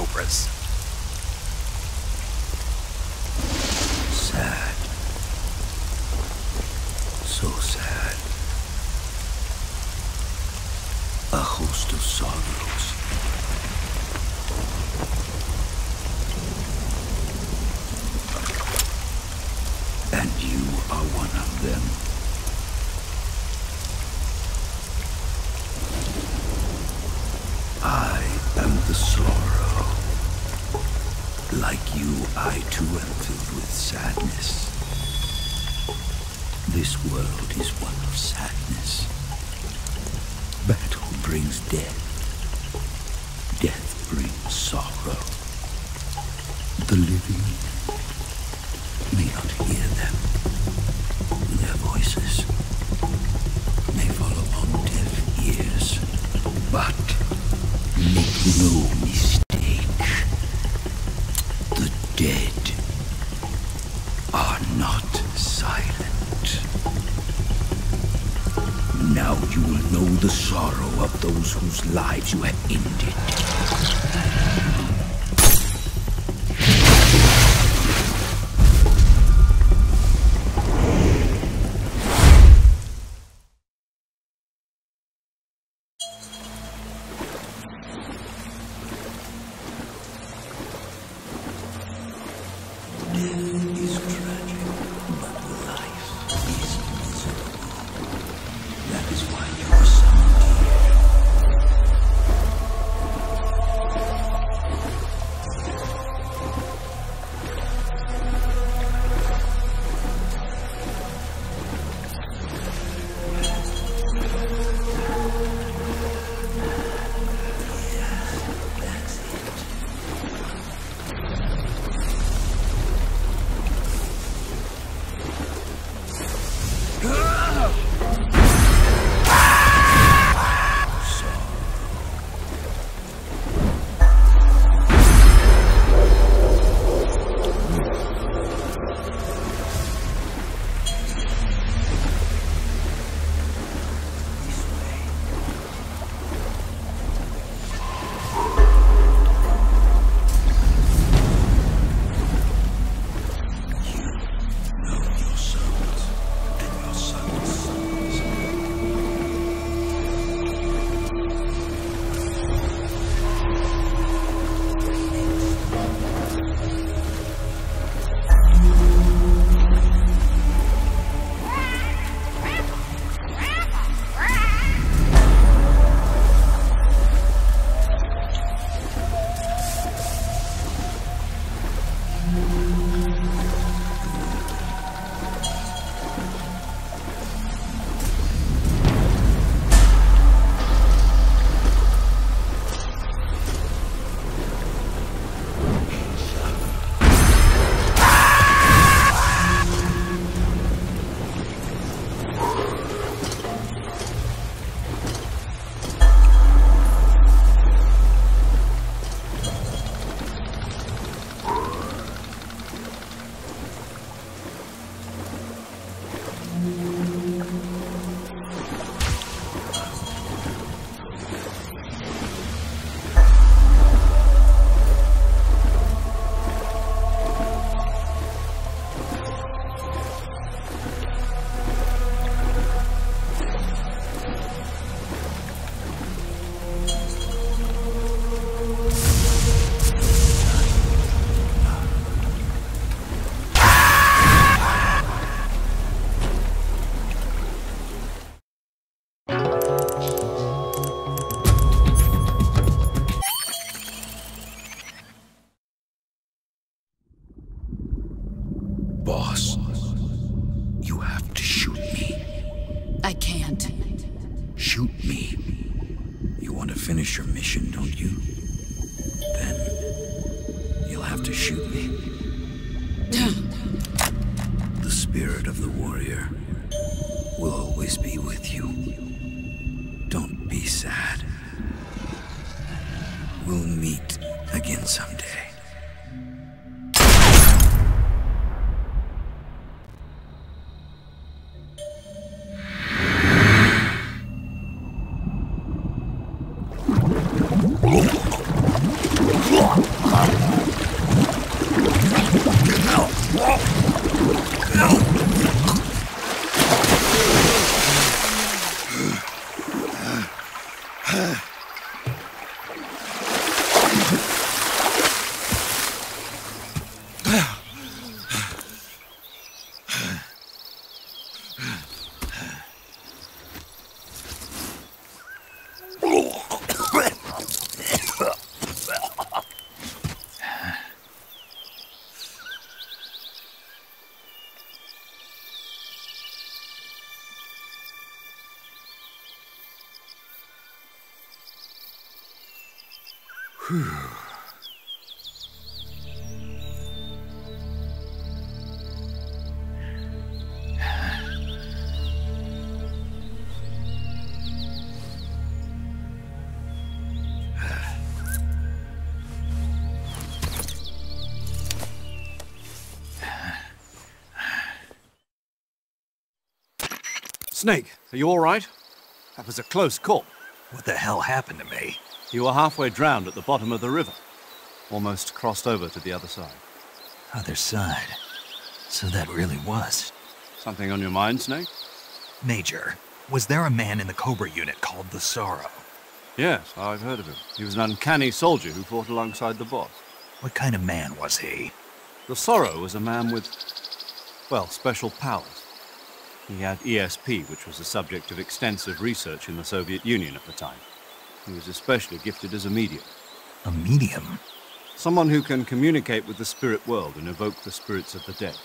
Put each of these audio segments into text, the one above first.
cobras. Sad. So sad. A host of sorrows. And you are one of them. I am the sorrow. Like you, I too am filled with sadness. This world is one of sadness. Battle brings death. Death brings sorrow. The living may not hear them. Their voices may fall upon deaf ears. But make no mistake. The dead are not silent. Now you will know the sorrow of those whose lives you have ended. Death is tragic, but life is miserable. That is why you are summoned here. That's it. Boss, you have to shoot me. I can't. Shoot me. You want to finish your mission, don't you? Then you'll have to shoot me. The spirit of the warrior will always be with you. Don't be sad. We'll meet again someday. Snake, are you all right? That was a close call. What the hell happened to me? You were halfway drowned at the bottom of the river. Almost crossed over to the other side. Other side? So that really was. Something on your mind, Snake? Major, was there a man in the Cobra unit called the Sorrow? Yes, I've heard of him. He was an uncanny soldier who fought alongside the boss. What kind of man was he? The Sorrow was a man with, well, special powers. He had ESP, which was the subject of extensive research in the Soviet Union at the time. He was especially gifted as a medium. A medium? Someone who can communicate with the spirit world and evoke the spirits of the dead.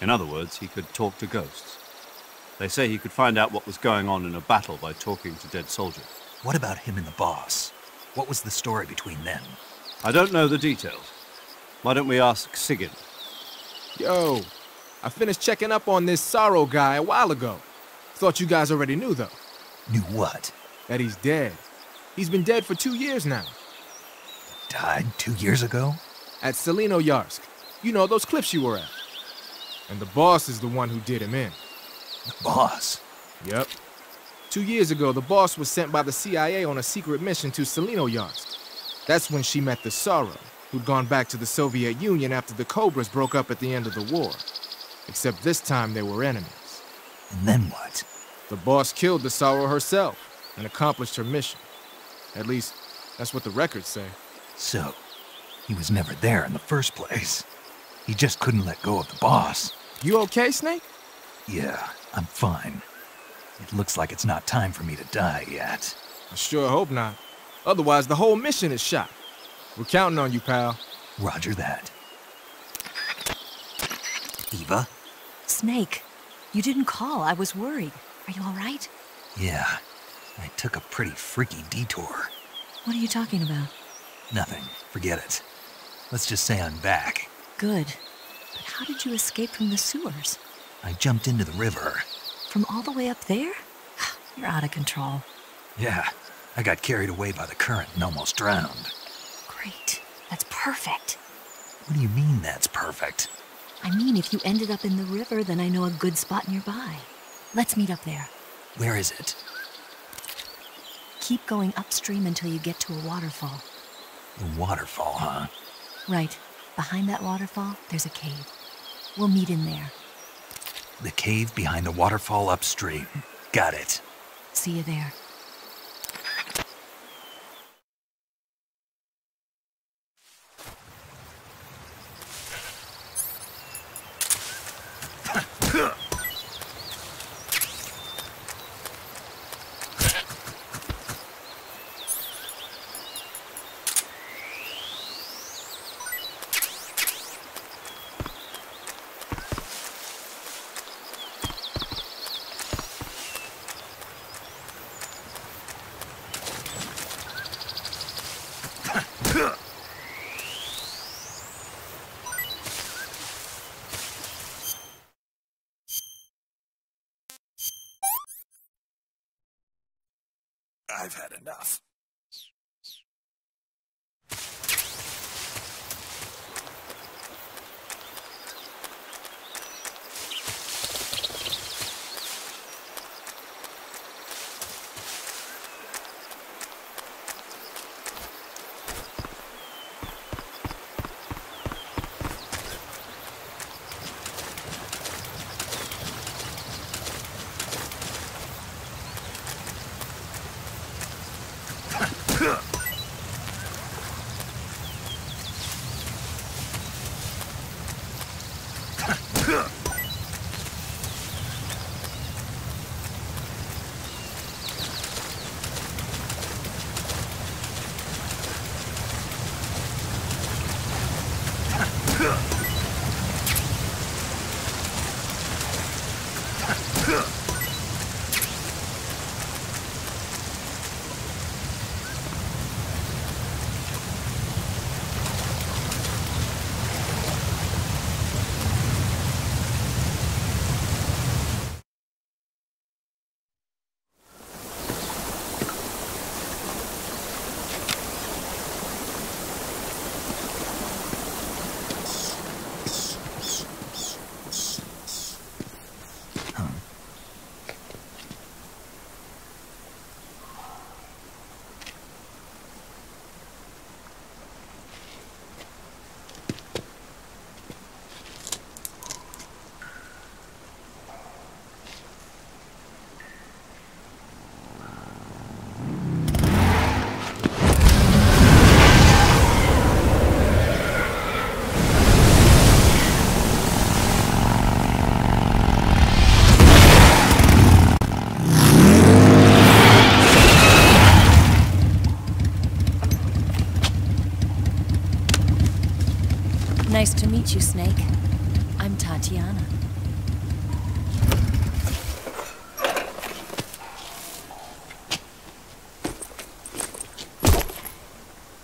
In other words, he could talk to ghosts. They say he could find out what was going on in a battle by talking to dead soldiers. What about him and the boss? What was the story between them? I don't know the details. Why don't we ask Sigyn? Yo, I finished checking up on this Sorrow guy a while ago. Thought you guys already knew, though. Knew what? That he's dead. He's been dead for 2 years now. Died 2 years ago? At Selino-Yarsk. You know, those cliffs you were at. And the boss is the one who did him in. The boss? Yep. 2 years ago, the boss was sent by the CIA on a secret mission to Selino-Yarsk. That's when she met the Sorrow, who'd gone back to the Soviet Union after the Cobras broke up at the end of the war. Except this time they were enemies. And then what? The boss killed the Sorrow herself and accomplished her mission. At least, that's what the records say. So, he was never there in the first place. He just couldn't let go of the boss. You okay, Snake? Yeah, I'm fine. It looks like it's not time for me to die yet. I sure hope not. Otherwise, the whole mission is shot. We're counting on you, pal. Roger that. Eva? Snake, you didn't call. I was worried. Are you all right? Yeah, I took a pretty freaky detour. What are you talking about? Nothing. Forget it. Let's just say I'm back. Good. But how did you escape from the sewers? I jumped into the river. From all the way up there? You're out of control. Yeah, I got carried away by the current and almost drowned. Great. That's perfect. What do you mean that's perfect? I mean, if you ended up in the river, then I know a good spot nearby. Let's meet up there. Where is it? Keep going upstream until you get to a waterfall. The waterfall, huh? Right. Behind that waterfall, there's a cave. We'll meet in there. The cave behind the waterfall upstream. Got it. See you there. I've had enough. Nice to meet you, Snake. I'm Tatiana.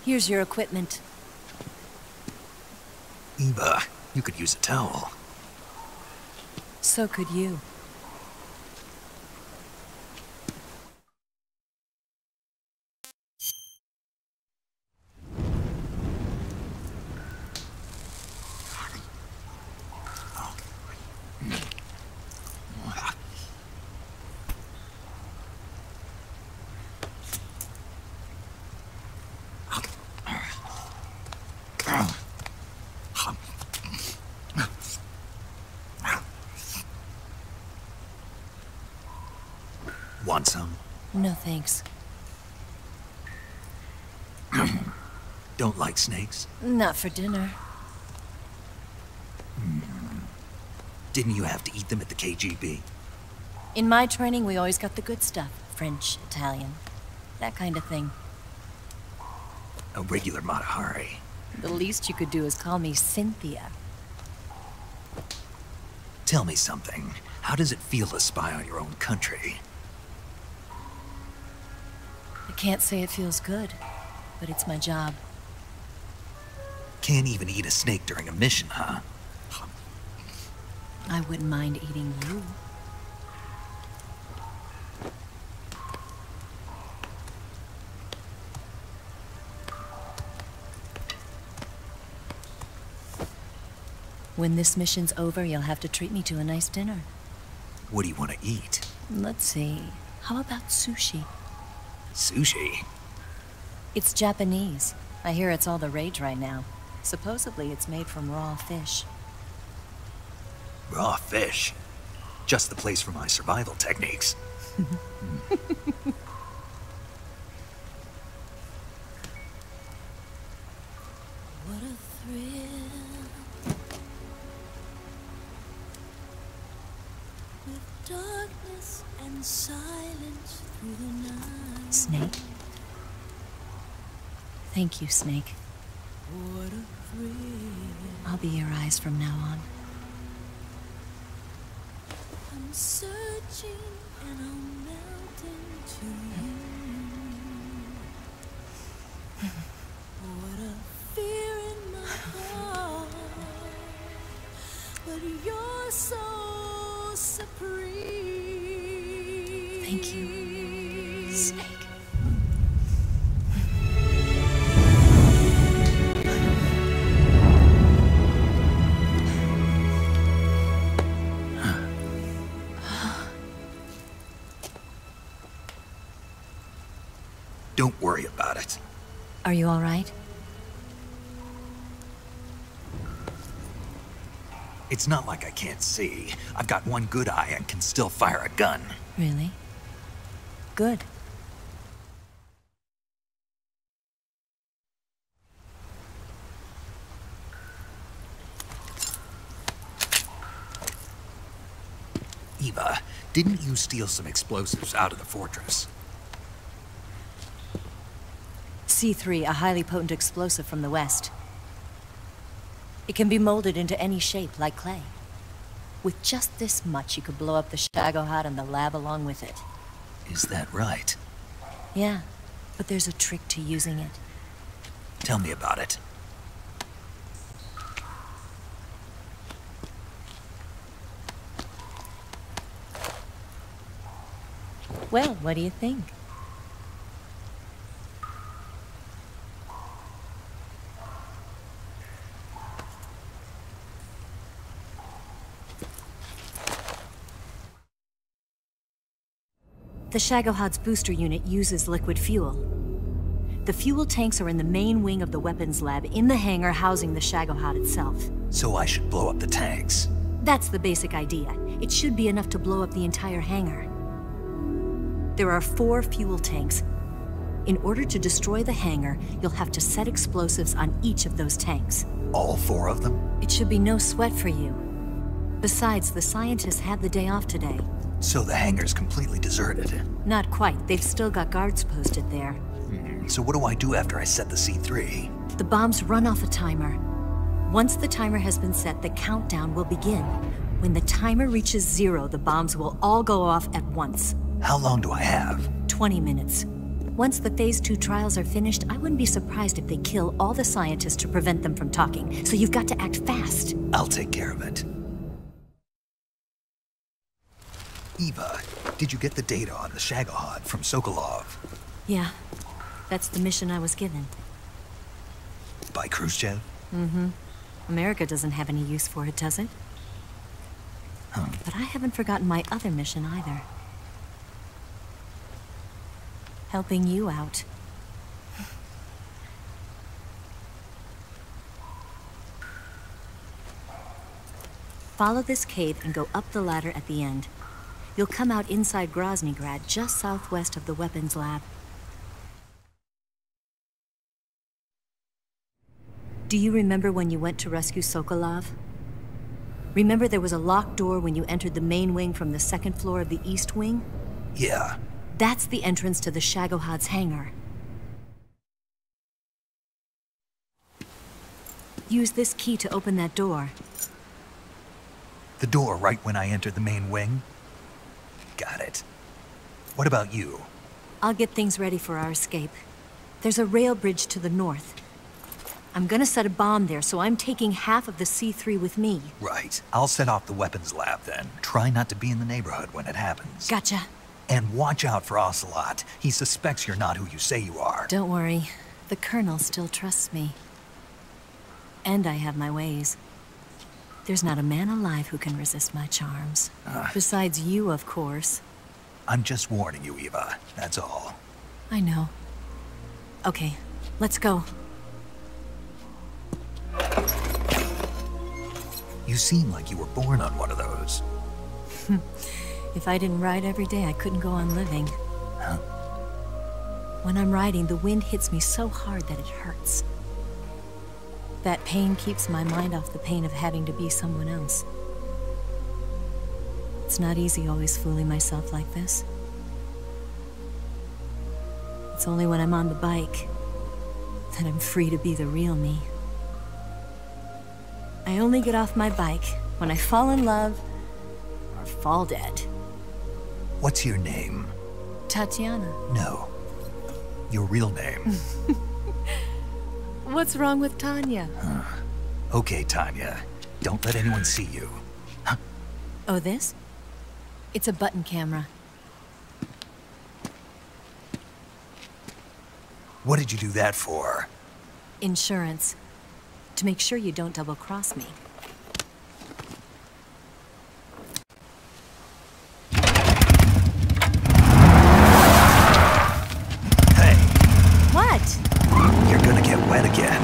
Here's your equipment. Eva, you could use a towel. So could you. Want some? No thanks. Don't like snakes? Not for dinner. Didn't you have to eat them at the KGB? In my training, we always got the good stuff. French, Italian, that kind of thing. A regular Mata Hari. The least you could do is call me Cynthia. Tell me something. How does it feel to spy on your own country? I can't say it feels good, but it's my job. Can't even eat a snake during a mission, huh? I wouldn't mind eating you. When this mission's over, you'll have to treat me to a nice dinner. What do you want to eat? Let's see. How about sushi? Sushi? It's Japanese. I hear it's all the rage right now. Supposedly, it's made from raw fish. Raw fish? Just the place for my survival techniques. What a thrill. With darkness and silence through the night. Snake? Thank you, Snake. What a thrill. I'll be your eyes from now on. I'm searching and I'm melting to you. What a fear in my heart. But you're so supreme. Thank you, Snake. Don't worry about it. Are you all right? It's not like I can't see. I've got one good eye and can still fire a gun. Really? Good. Eva, didn't you steal some explosives out of the fortress? C3, a highly potent explosive from the west. It can be molded into any shape, like clay. With just this much, you could blow up the Shagohod and the lab along with it. Is that right? Yeah, but there's a trick to using it. Tell me about it. Well, what do you think? The Shagohod's booster unit uses liquid fuel. The fuel tanks are in the main wing of the weapons lab in the hangar housing the Shagohod itself. So I should blow up the tanks. That's the basic idea. It should be enough to blow up the entire hangar. There are 4 fuel tanks. In order to destroy the hangar, you'll have to set explosives on each of those tanks. All 4 of them? It should be no sweat for you. Besides, the scientists had the day off today. So the hangar's completely deserted. Not quite. They've still got guards posted there. So what do I do after I set the C3? The bombs run off a timer. Once the timer has been set, the countdown will begin. When the timer reaches 0, the bombs will all go off at once. How long do I have? 20 minutes. Once the Phase 2 trials are finished, I wouldn't be surprised if they kill all the scientists to prevent them from talking. So you've got to act fast. I'll take care of it. Eva, did you get the data on the Shagohod from Sokolov? Yeah, that's the mission I was given. By Khrushchev? Mm-hmm. America doesn't have any use for it, does it? But I haven't forgotten my other mission either. Helping you out. Follow this cave and go up the ladder at the end. You'll come out inside Groznygrad, just southwest of the weapons lab. Do you remember when you went to rescue Sokolov? Remember there was a locked door when you entered the main wing from the 2nd floor of the east wing? Yeah. That's the entrance to the Shagohod's hangar. Use this key to open that door. The door right when I entered the main wing? Got it. What about you? I'll get things ready for our escape. There's a rail bridge to the north. I'm gonna set a bomb there, so I'm taking half of the C3 with me. Right. I'll set off the weapons lab then. Try not to be in the neighborhood when it happens. Gotcha. And watch out for Ocelot. He suspects you're not who you say you are. Don't worry. The Colonel still trusts me. And I have my ways. There's not a man alive who can resist my charms. Besides you, of course. I'm just warning you, Eva. That's all. I know. Okay, let's go. You seem like you were born on one of those. If I didn't ride every day, I couldn't go on living. Huh? When I'm riding, the wind hits me so hard that it hurts. That pain keeps my mind off the pain of having to be someone else. It's not easy always fooling myself like this. It's only when I'm on the bike that I'm free to be the real me. I only get off my bike when I fall in love or fall dead. What's your name? Tatiana. No. Your real name. What's wrong with Tanya? Okay, Tanya. Don't let anyone see you. Huh? Oh, this? It's a button camera. What did you do that for? Insurance. To make sure you don't double-cross me. Hey, What? you're gonna get wet again.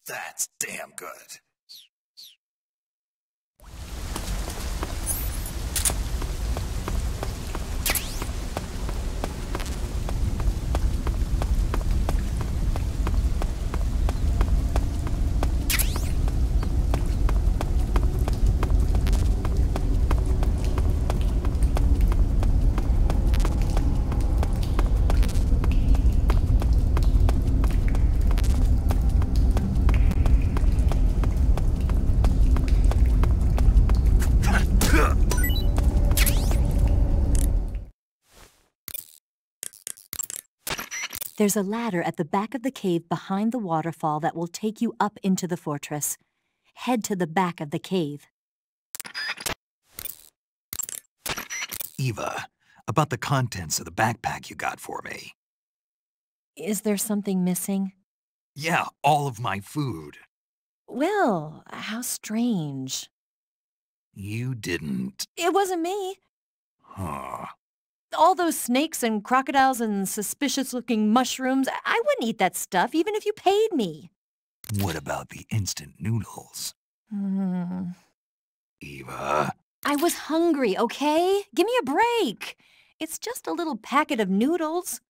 That's damn good. There's a ladder at the back of the cave behind the waterfall that will take you up into the fortress. Head to the back of the cave. Eva, about the contents of the backpack you got for me. Is there something missing? Yeah, all of my food. Well, how strange. You didn't. It wasn't me. Huh. All those snakes and crocodiles and suspicious-looking mushrooms, I wouldn't eat that stuff even if you paid me. What about the instant noodles? Hmm. Eva. I was hungry, okay? Give me a break. It's just a little packet of noodles.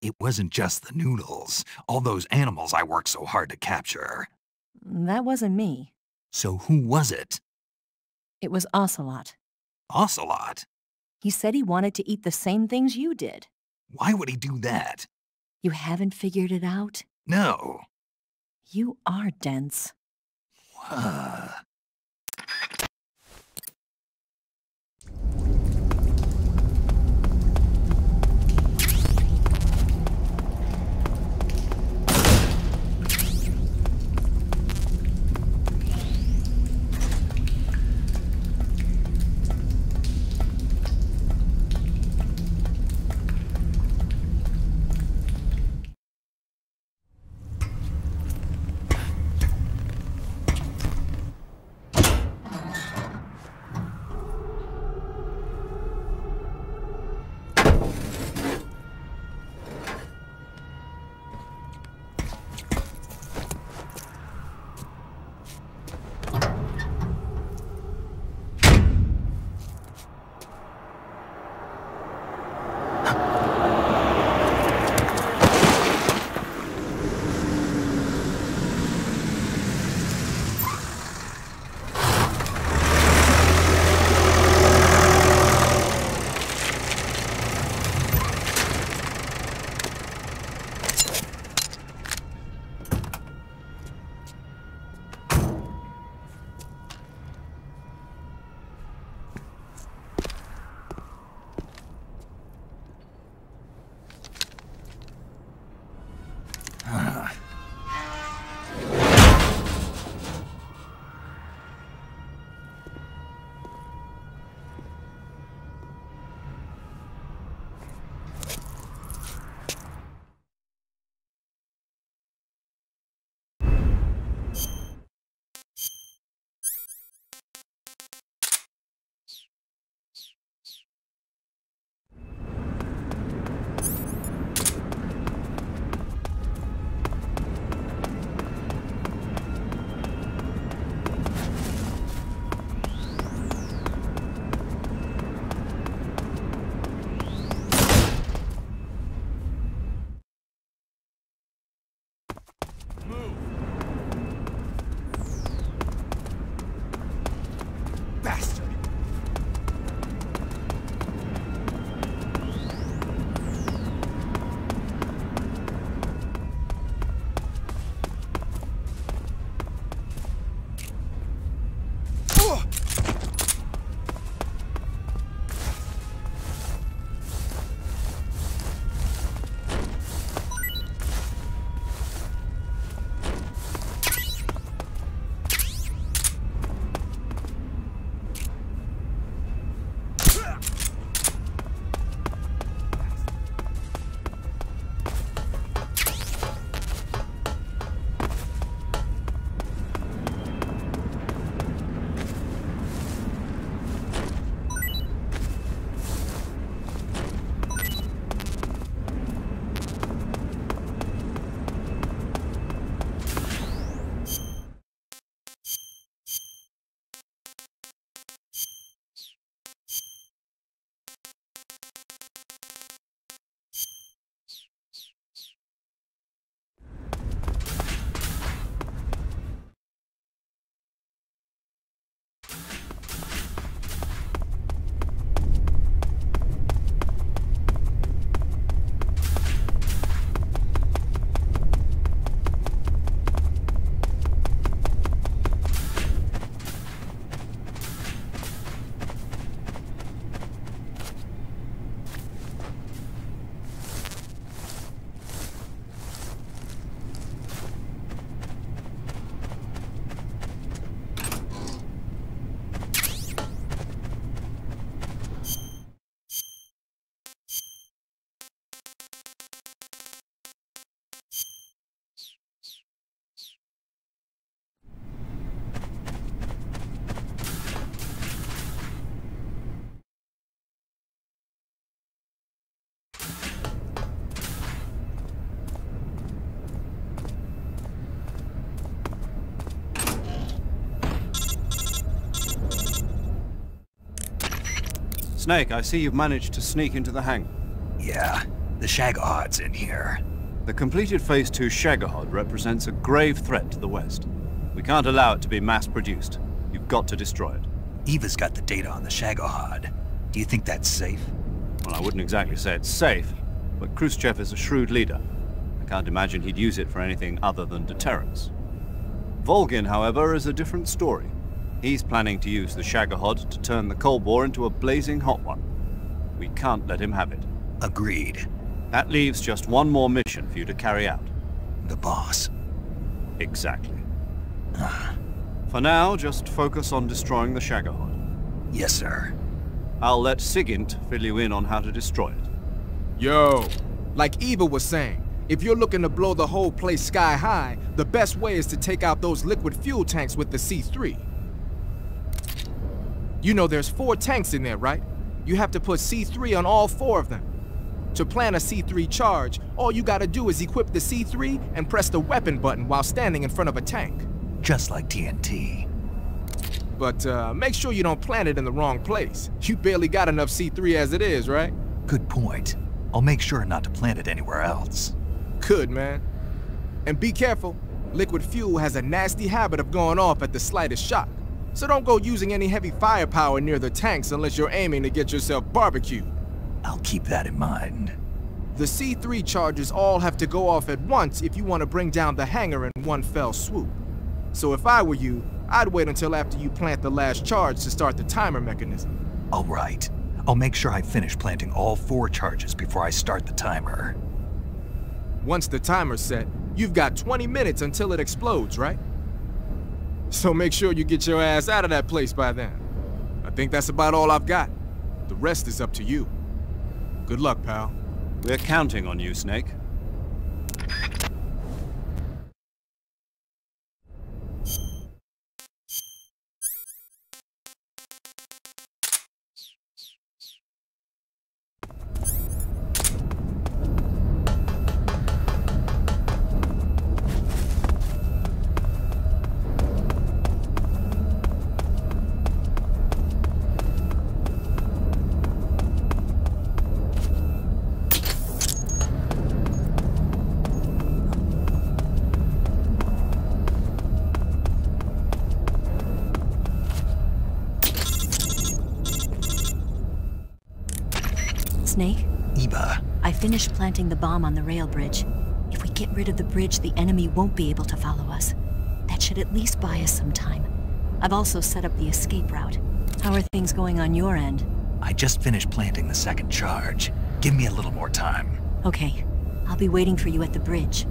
It wasn't just the noodles. All those animals I worked so hard to capture. That wasn't me. So who was it? It was Ocelot. Ocelot? He said he wanted to eat the same things you did. Why would he do that? You haven't figured it out? No. You are dense. Snake, I see you've managed to sneak into the hangar. Yeah, the Shagohod's in here. The completed Phase 2 Shagohod represents a grave threat to the West. We can't allow it to be mass-produced. You've got to destroy it. Eva's got the data on the Shagohod. Do you think that's safe? Well, I wouldn't exactly say it's safe, but Khrushchev is a shrewd leader. I can't imagine he'd use it for anything other than deterrence. Volgin, however, is a different story. He's planning to use the Shagohod to turn the Cold War into a blazing hot one. We can't let him have it. Agreed. That leaves just one more mission for you to carry out. The boss. Exactly. For now, just focus on destroying the Shagohod. Yes, sir. I'll let Sigint fill you in on how to destroy it. Yo, like Eva was saying, if you're looking to blow the whole place sky high, the best way is to take out those liquid fuel tanks with the C3. You know there's 4 tanks in there, right? You have to put C3 on all 4 of them. To plant a C3 charge, all you gotta do is equip the C3 and press the weapon button while standing in front of a tank. Just like TNT. But make sure you don't plant it in the wrong place. You barely got enough C3 as it is, right? Good point. I'll make sure not to plant it anywhere else. Good, man. And be careful. Liquid fuel has a nasty habit of going off at the slightest shock. So don't go using any heavy firepower near the tanks unless you're aiming to get yourself barbecued. I'll keep that in mind. The C3 charges all have to go off at once if you want to bring down the hangar in one fell swoop. So if I were you, I'd wait until after you plant the last charge to start the timer mechanism. All right. I'll make sure I finish planting all 4 charges before I start the timer. Once the timer's set, you've got 20 minutes until it explodes, right? So make sure you get your ass out of that place by then. I think that's about all I've got. The rest is up to you. Good luck, pal. We're counting on you, Snake. Snake? Eva. I finished planting the bomb on the rail bridge. If we get rid of the bridge, the enemy won't be able to follow us. That should at least buy us some time. I've also set up the escape route. How are things going on your end? I just finished planting the 2nd charge. Give me a little more time. Okay. I'll be waiting for you at the bridge.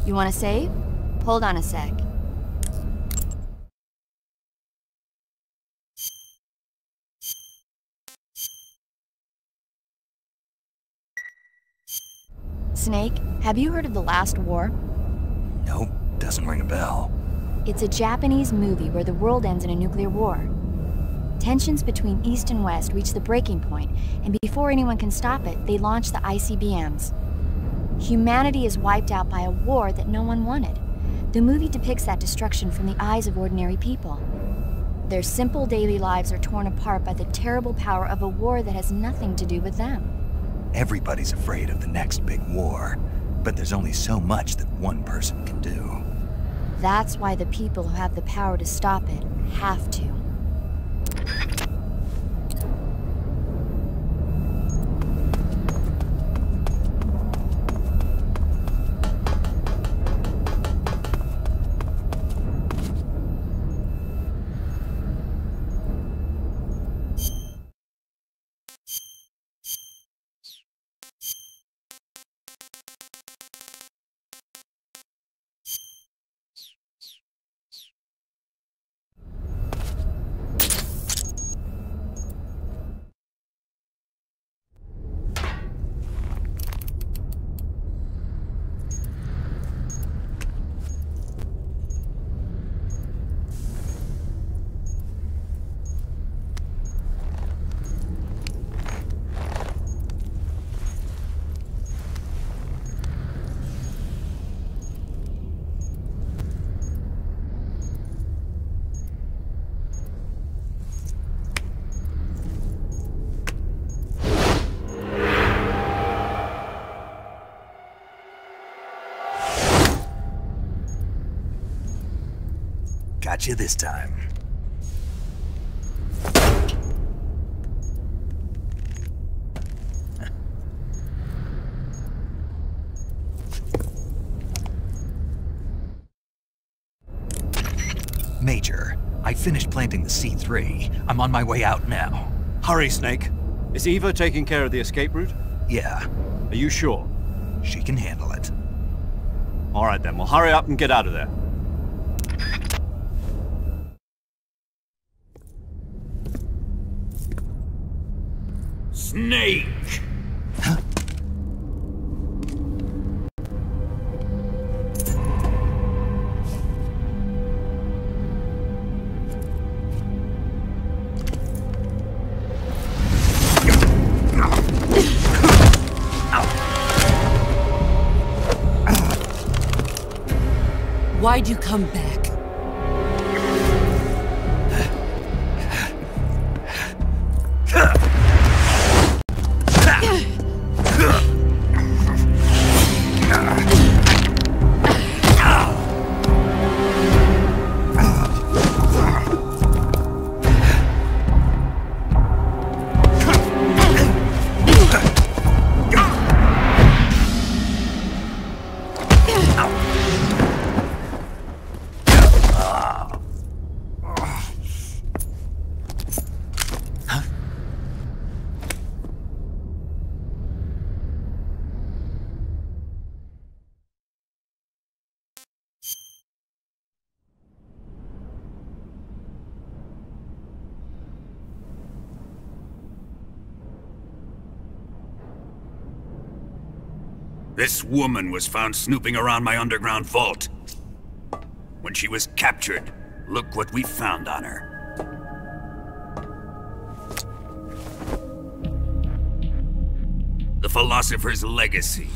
You want to save? Hold on a sec. Snake, have you heard of The Last War? Nope, doesn't ring a bell. It's a Japanese movie where the world ends in a nuclear war. Tensions between East and West reach the breaking point, and before anyone can stop it, they launch the ICBMs. Humanity is wiped out by a war that no one wanted. The movie depicts that destruction from the eyes of ordinary people. Their simple daily lives are torn apart by the terrible power of a war that has nothing to do with them. Everybody's afraid of the next big war, but there's only so much that one person can do. That's why the people who have the power to stop it have to. Got you this time. Major, I finished planting the C3. I'm on my way out now. Hurry, Snake. Is Eva taking care of the escape route? Yeah, Are you sure? she can handle it. All right then, well hurry up and get out of there. Snake! Why'd you come back? This woman was found snooping around my underground vault. When she was captured, look what we found on her. The Philosopher's Legacy.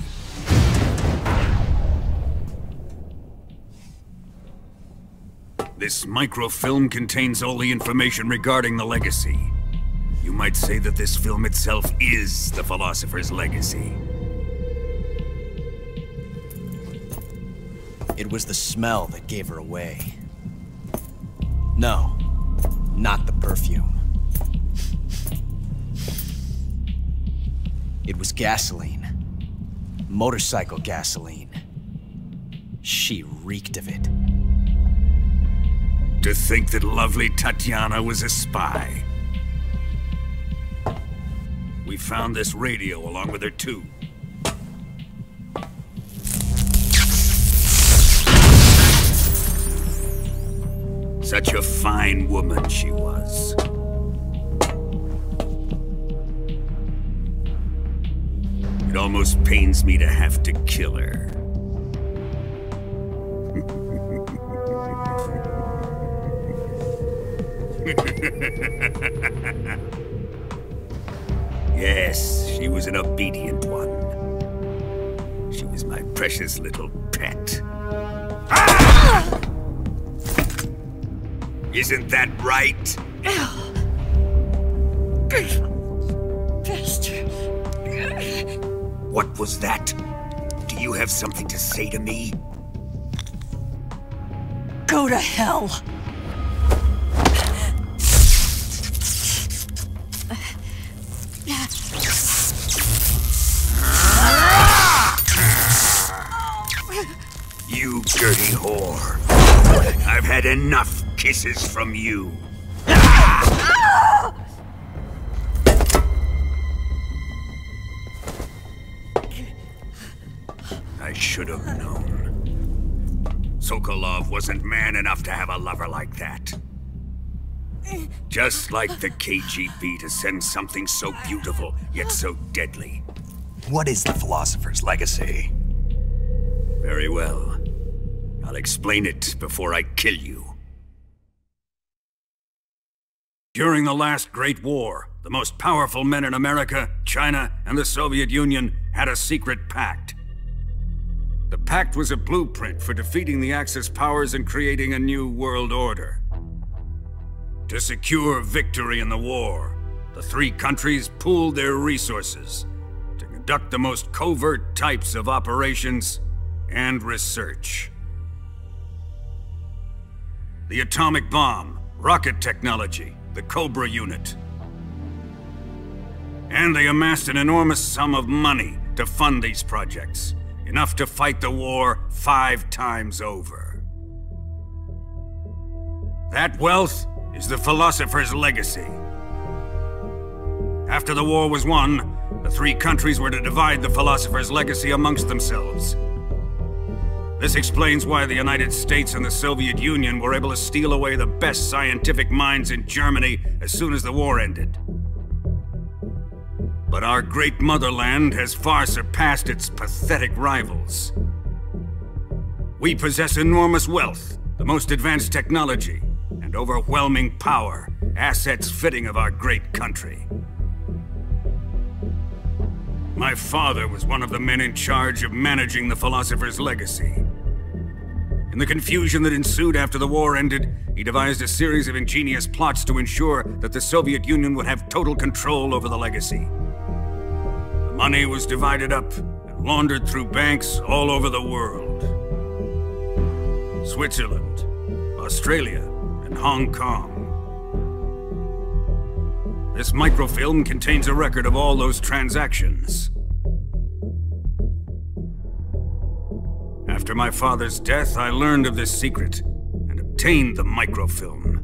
This microfilm contains all the information regarding the Legacy. You might say that this film itself is the Philosopher's Legacy. It was the smell that gave her away. No, not the perfume. It was gasoline. Motorcycle gasoline. She reeked of it. To think that lovely Tatiana was a spy. We found this radio along with her too. Such a fine woman she was. It almost pains me to have to kill her. Yes, she was an obedient one. She was my precious little pet. Ah! Isn't that right? Bastard. What was that? Do you have something to say to me? Go to hell. You dirty whore. I've had enough kisses from you. I should have known. Sokolov wasn't man enough to have a lover like that. Just like the KGB to send something so beautiful, yet so deadly. What is the Philosopher's Legacy? Very well. I'll explain it before I kill you. During the last Great War, the most powerful men in America, China, and the Soviet Union had a secret pact. The pact was a blueprint for defeating the Axis powers and creating a new world order. To secure victory in the war, the three countries pooled their resources to conduct the most covert types of operations and research. the atomic bomb, rocket technology, the Cobra unit. And they amassed an enormous sum of money to fund these projects, enough to fight the war 5 times over. That wealth is the Philosopher's legacy. After the war was won, the 3 countries were to divide the Philosopher's legacy amongst themselves. This explains why the United States and the Soviet Union were able to steal away the best scientific minds in Germany as soon as the war ended. But our great motherland has far surpassed its pathetic rivals. We possess enormous wealth, the most advanced technology, and overwhelming power, assets fitting of our great country. My father was one of the men in charge of managing the Philosopher's legacy. In the confusion that ensued after the war ended, he devised a series of ingenious plots to ensure that the Soviet Union would have total control over the legacy. The money was divided up and laundered through banks all over the world. Switzerland, Australia, and Hong Kong. This microfilm contains a record of all those transactions. After my father's death, I learned of this secret and obtained the microfilm.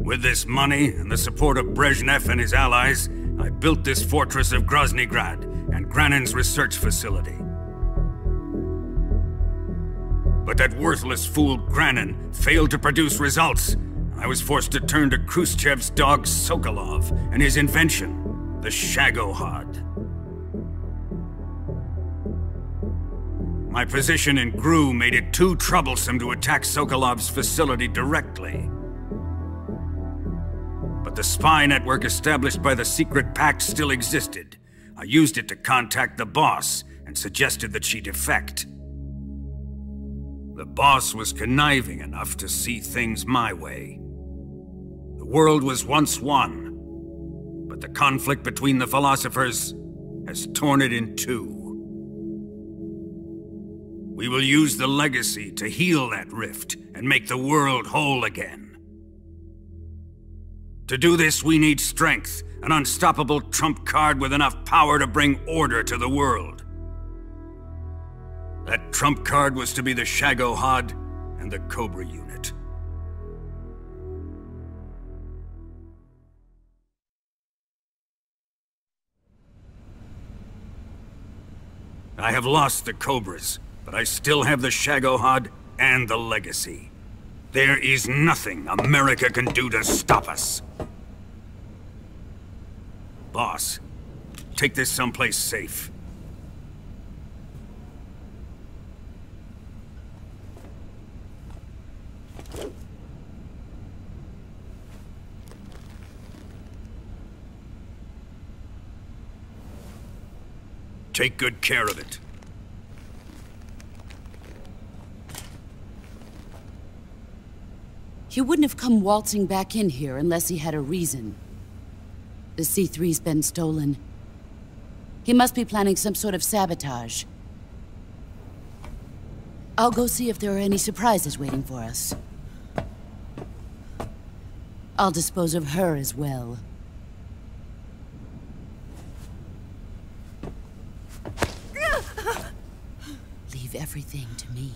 With this money and the support of Brezhnev and his allies, I built this fortress of Groznygrad and Granin's research facility. But that worthless fool Granin failed to produce results. I was forced to turn to Khrushchev's dog Sokolov and his invention, the Shagohod. My position in GRU made it too troublesome to attack Sokolov's facility directly. But the spy network established by the secret pact still existed. I used it to contact the boss and suggested that she defect. The boss was conniving enough to see things my way. The world was once one, but the conflict between the philosophers has torn it in 2. We will use the legacy to heal that rift and make the world whole again. To do this, we need strength, an unstoppable trump card with enough power to bring order to the world. That trump card was to be the Shagohod and the Cobra unit. I have lost the Cobras, but I still have the Shagohod and the legacy. There is nothing America can do to stop us. Boss, take this someplace safe. Take good care of it. He wouldn't have come waltzing back in here unless he had a reason. The C3's been stolen. He must be planning some sort of sabotage. I'll go see if there are any surprises waiting for us. I'll dispose of her as well. Leave everything to me.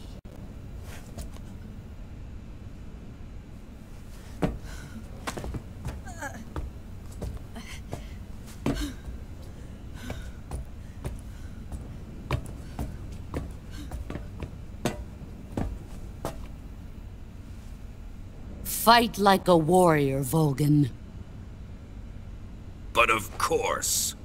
Fight like a warrior, Volgin. But of course.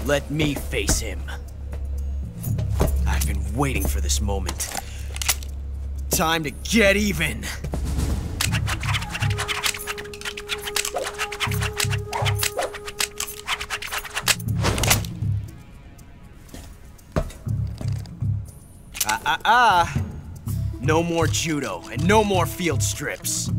Let me face him. I've been waiting for this moment. Time to get even! No more judo, and no more field strips.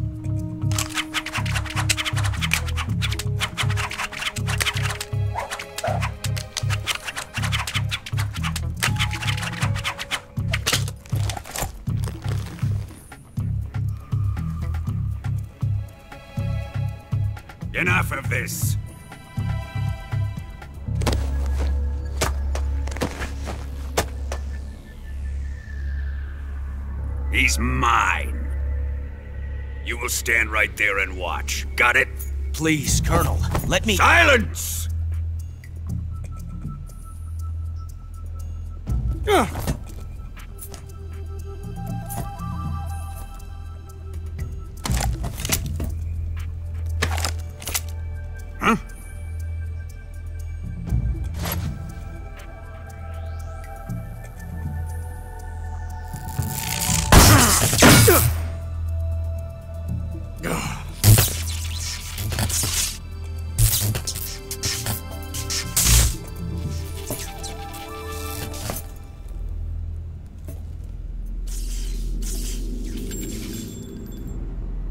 enough of this. He's mine. You will stand right there and watch. Got it? Please, Colonel, let me— Silence! Huh?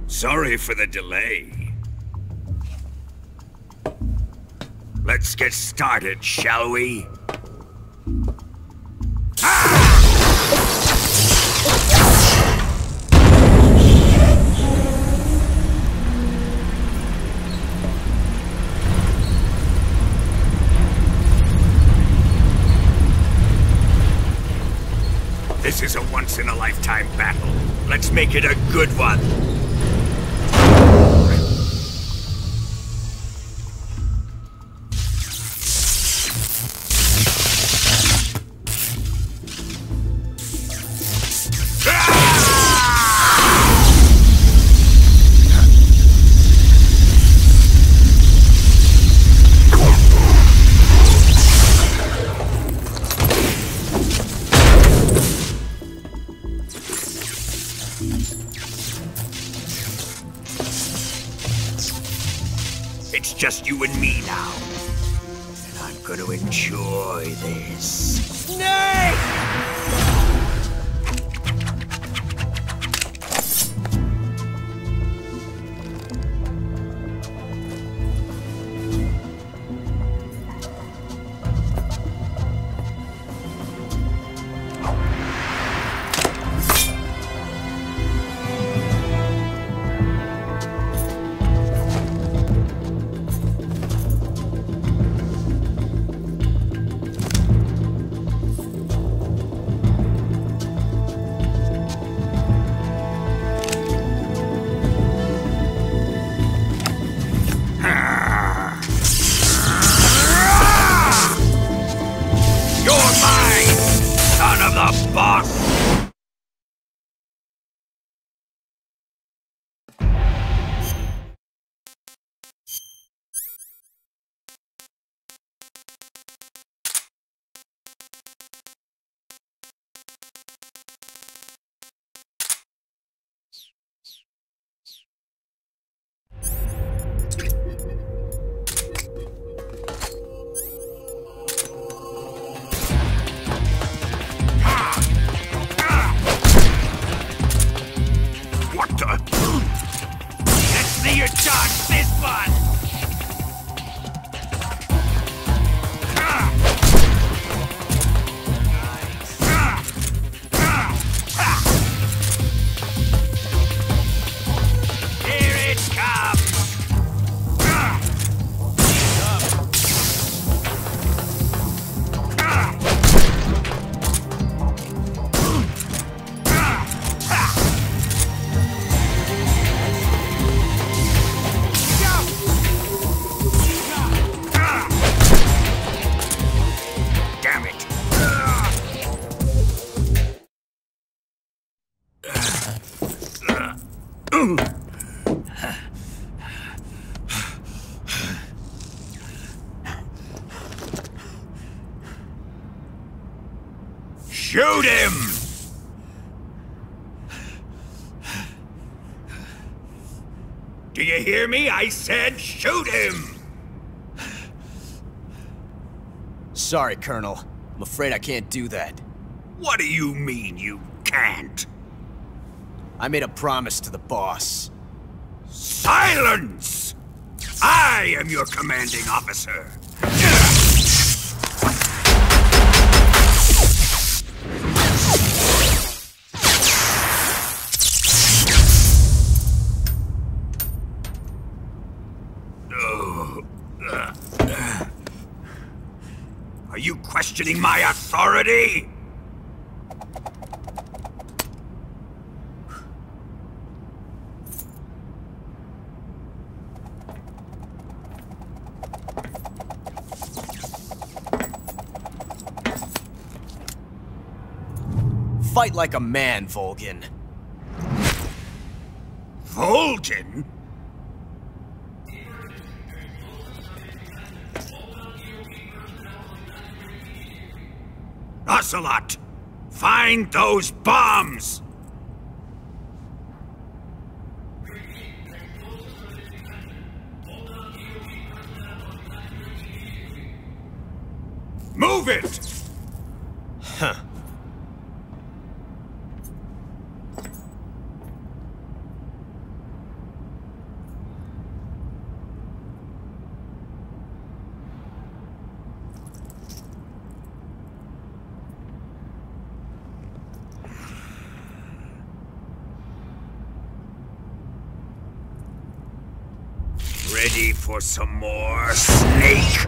Sorry for the delay. Let's get started, shall we? This is a once-in-a-lifetime battle. Let's make it a good one. It's just you and me now. And I'm gonna enjoy this. Snake! Shoot him! Do you hear me? I said shoot him! Sorry, Colonel. I'm afraid I can't do that. What do you mean you can't? I made a promise to the boss. Silence! I am your commanding officer. No. Are you questioning my authority? Fight like a man, Volgin. Volgin? Ocelot! Find those bombs! Move it! Huh. Ready for some more, Snake?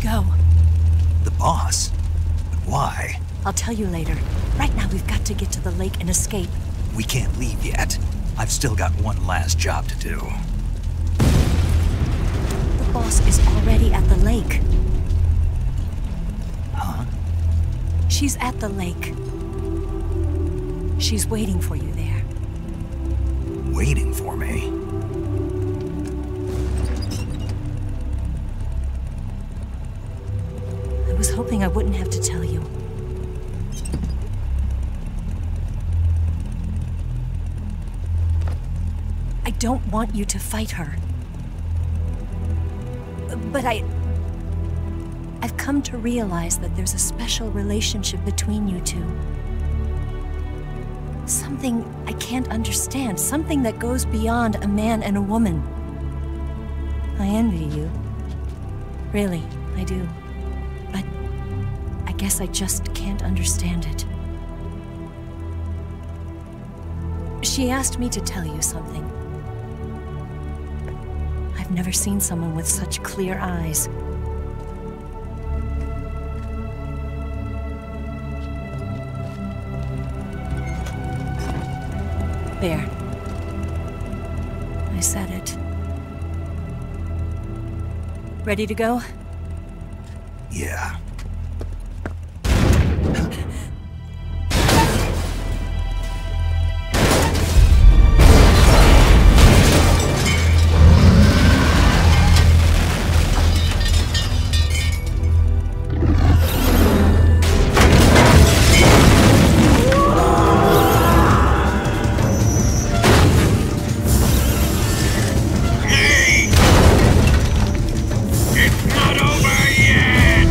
go? The boss? But why? I'll tell you later. Right now, we've got to get to the lake and escape. We can't leave yet. I've still got one last job to do. The boss is already at the lake. Huh? She's at the lake. She's waiting for you there. Waiting for me? I was hoping I wouldn't have to tell you. I don't want you to fight her. But I've come to realize that there's a special relationship between you two. Something I can't understand, something that goes beyond a man and a woman. I envy you. Really, I do. But I guess I just can't understand it. She asked me to tell you something. I've never seen someone with such clear eyes. There. I said it. Ready to go? Yeah. It's not over yet!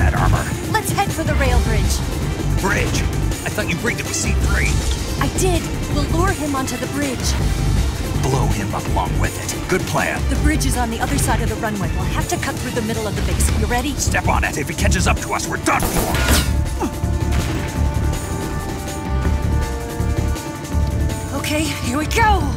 that armor. Let's head for the rail bridge. Bridge. I thought you briefed it with C3. I did. We'll lure him onto the bridge. Blow him up along with it. Good plan. The bridge is on the other side of the runway. We'll have to cut through the middle of the base. You ready? Step on it. If he catches up to us, we're done for. Okay, here we go!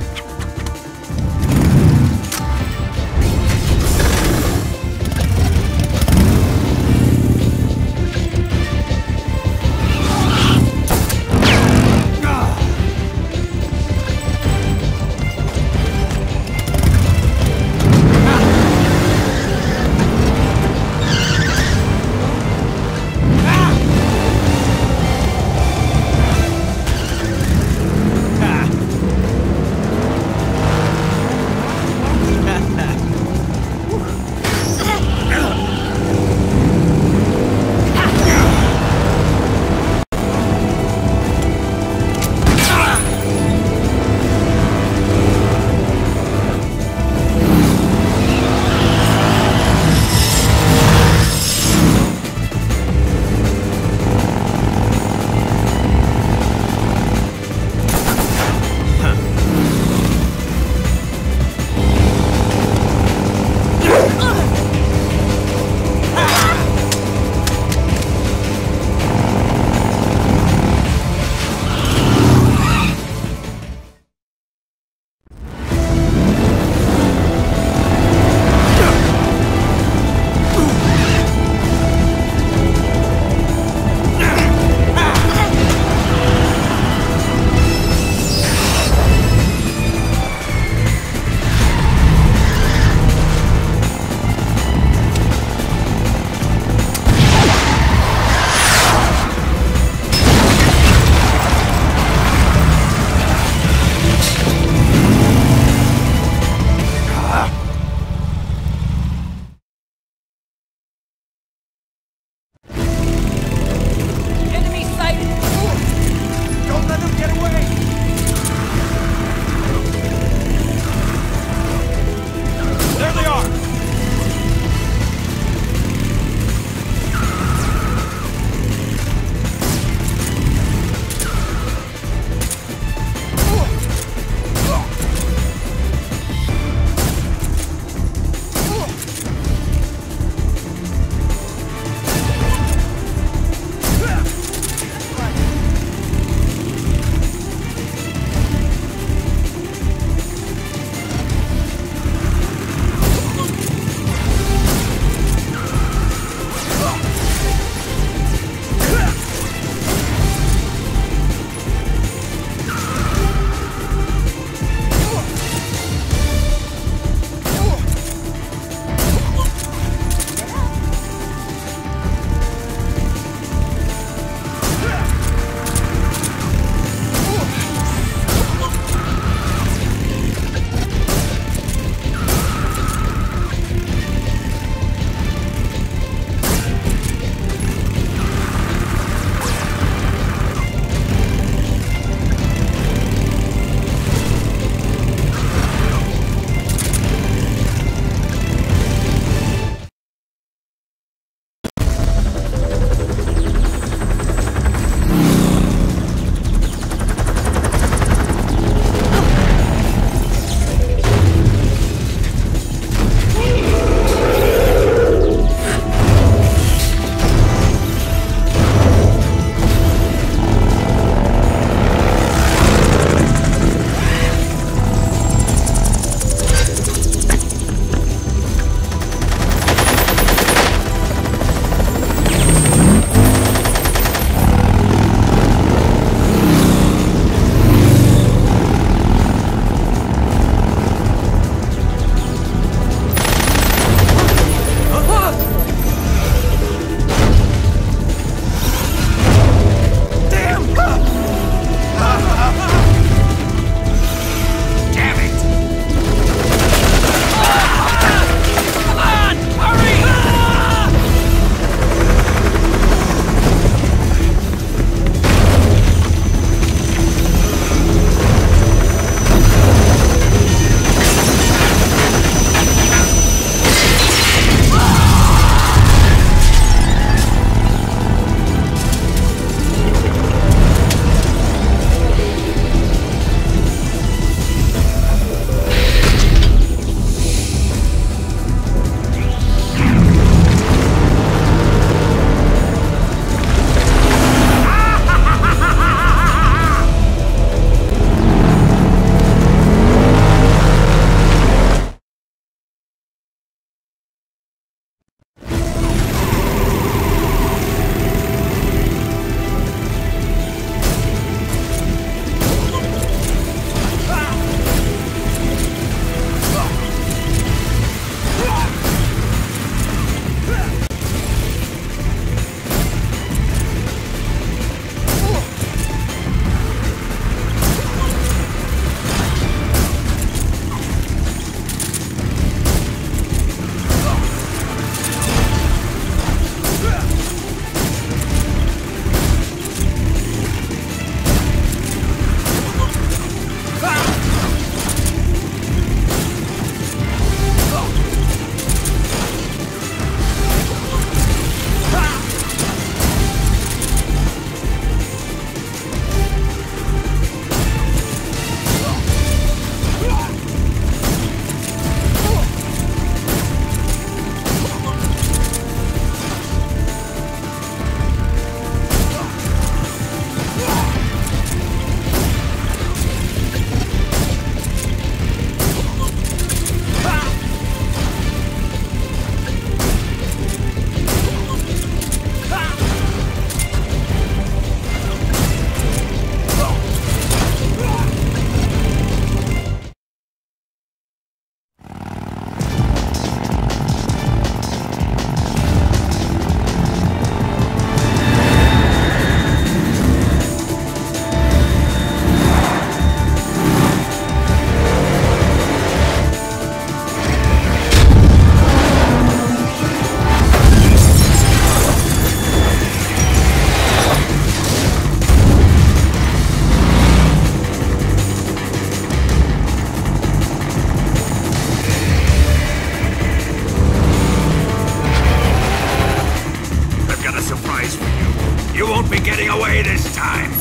You won't be getting away this time!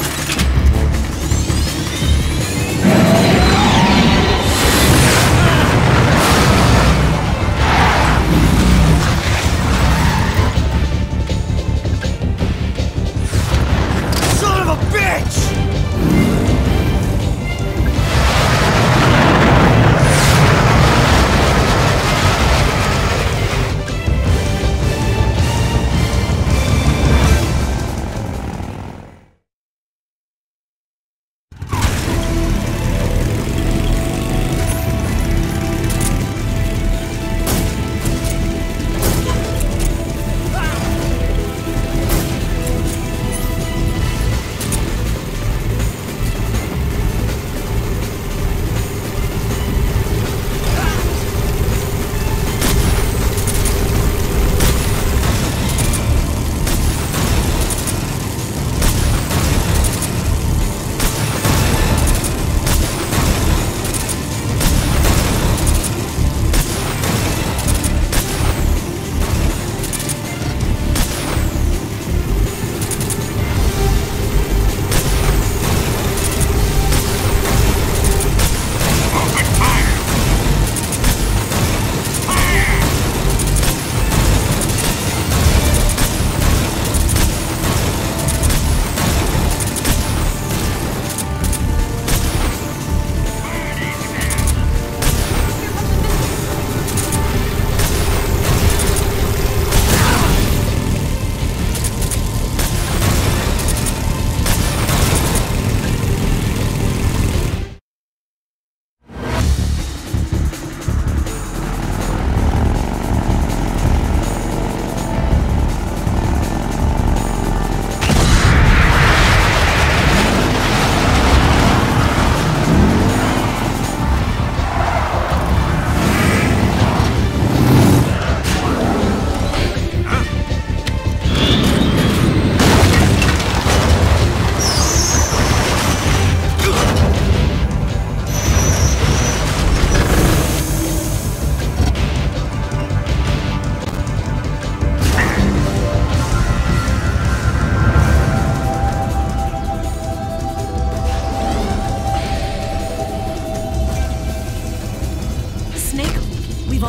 Son of a bitch!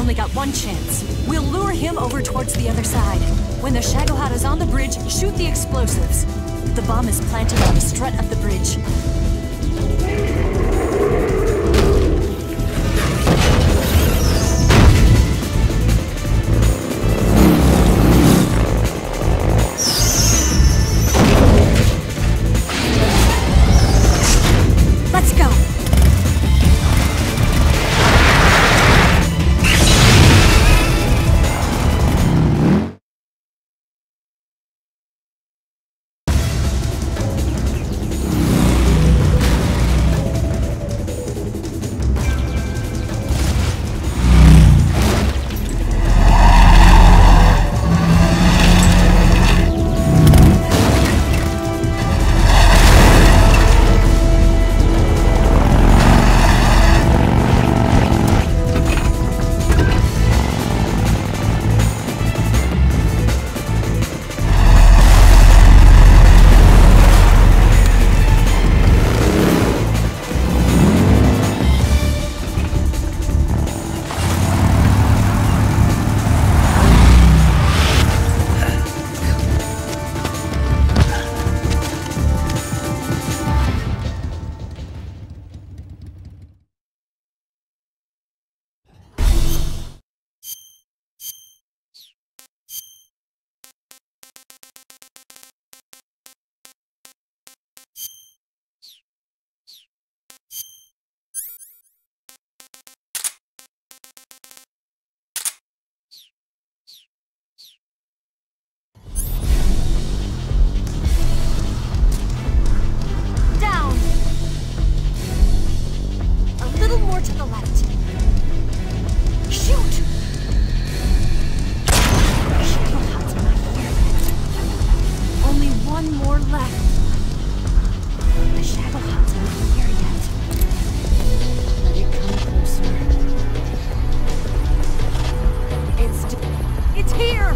only got one chance. We'll lure him over towards the other side. When the Shagohod is on the bridge, shoot the explosives. The bomb is planted on the strut of the bridge. Let's go! More to the left. Shoot! Shagohod's not here yet. Only one more left. The Shagohod's not here yet. Let it come closer. It's here!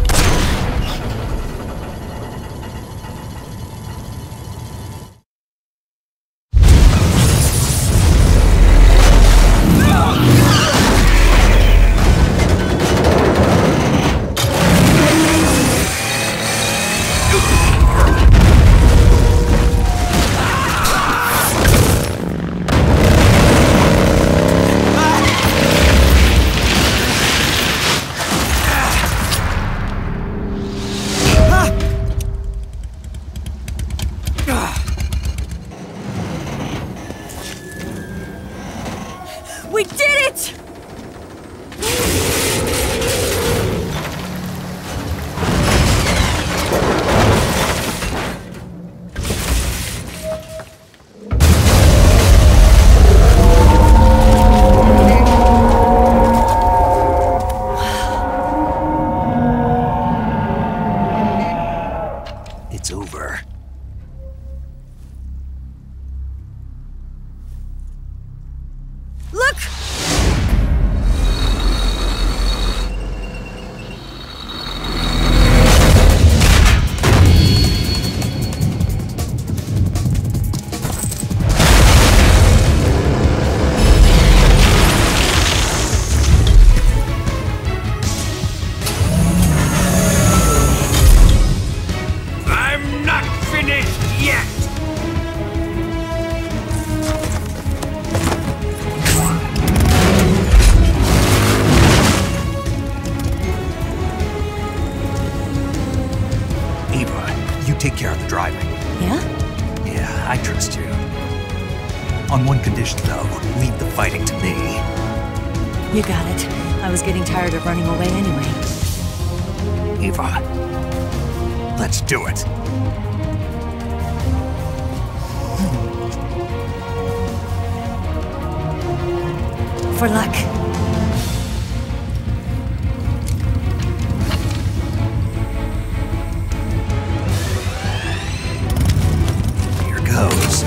over. Look! I'm not finished yet! Eva, you take care of the driving. Yeah? Yeah, I trust you. On one condition, though, leave the fighting to me. You got it. I was getting tired of running away anyway. Eva, let's do it. For luck. Here goes.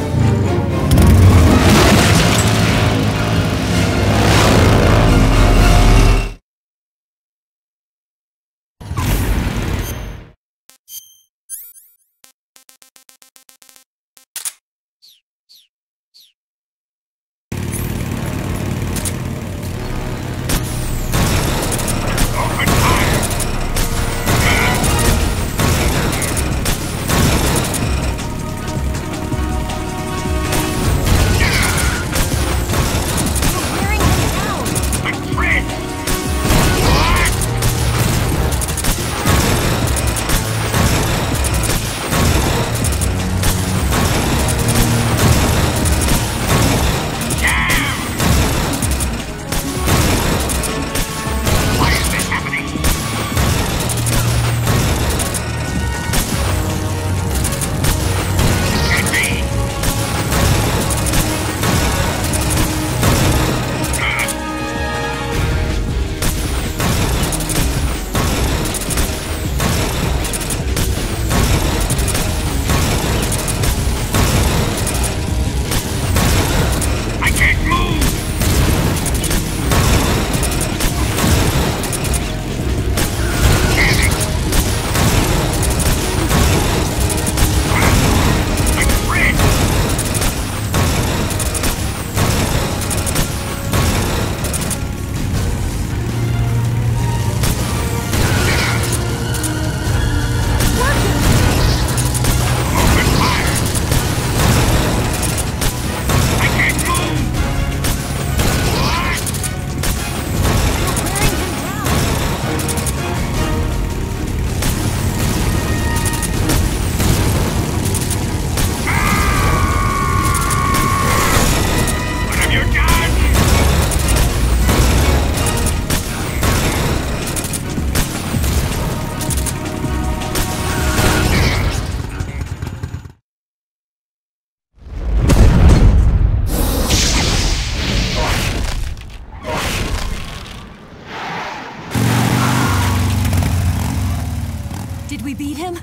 Did we beat him?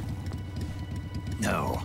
No.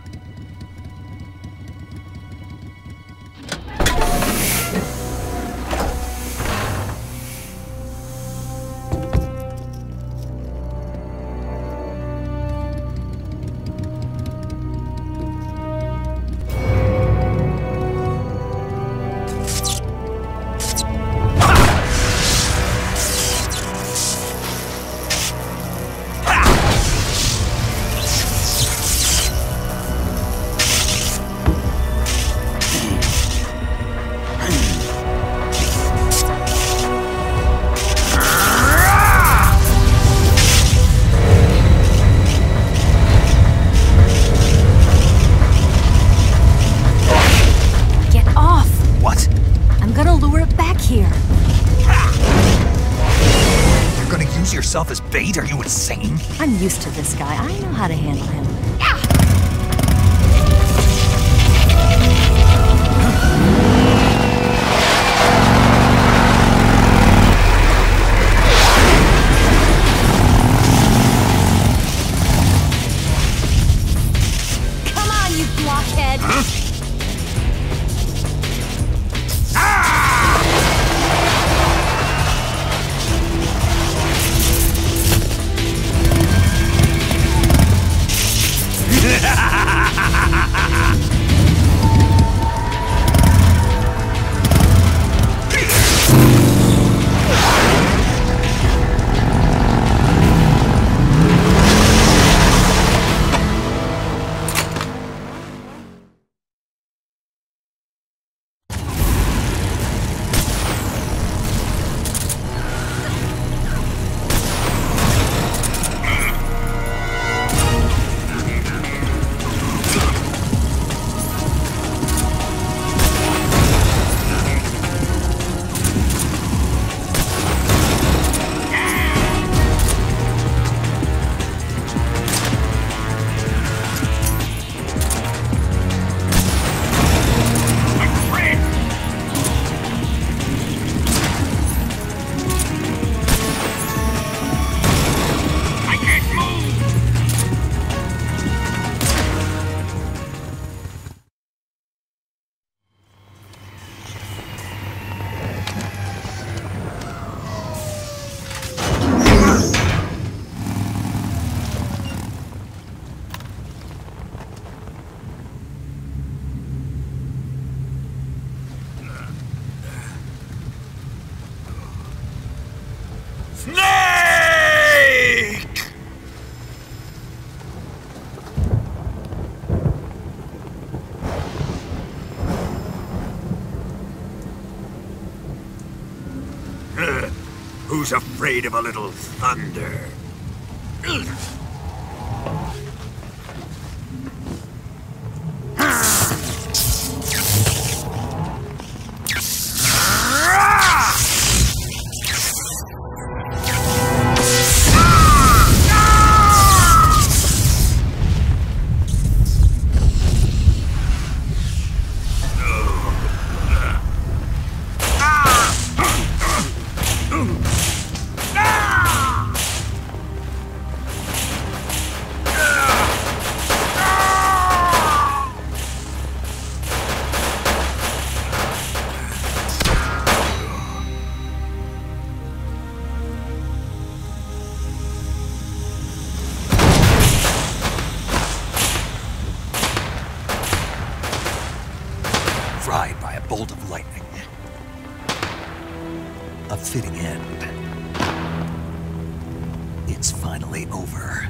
Yourself as bait? Are you insane? I'm used to this guy. I know how to handle him. blockhead! Who's afraid of a little thunder? Fried by a bolt of lightning. A fitting end. It's finally over.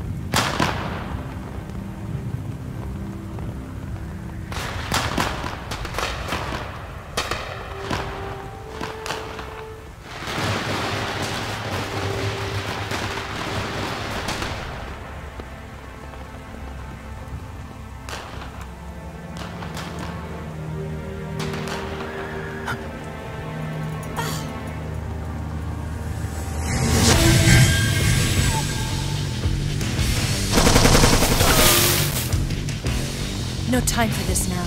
No time for this now.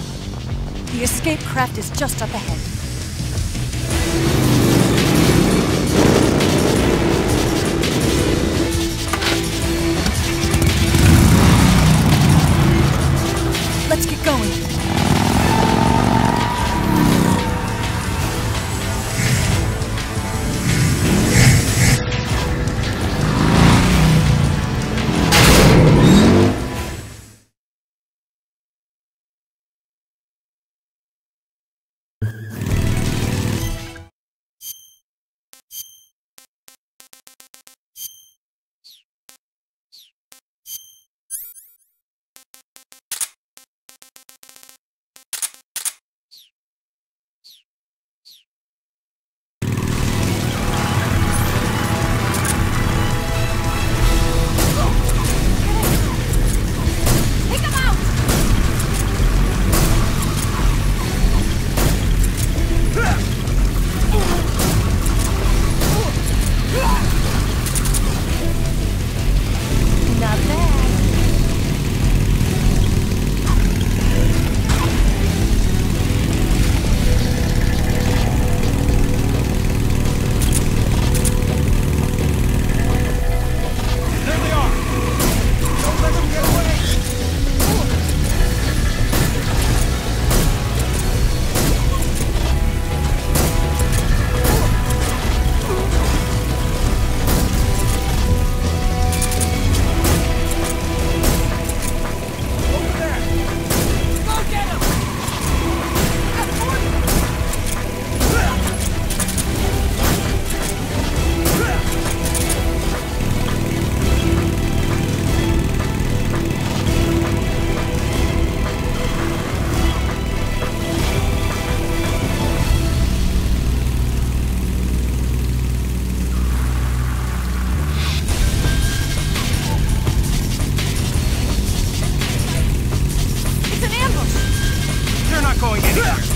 The escape craft is just up ahead. Let's get going. going anywhere.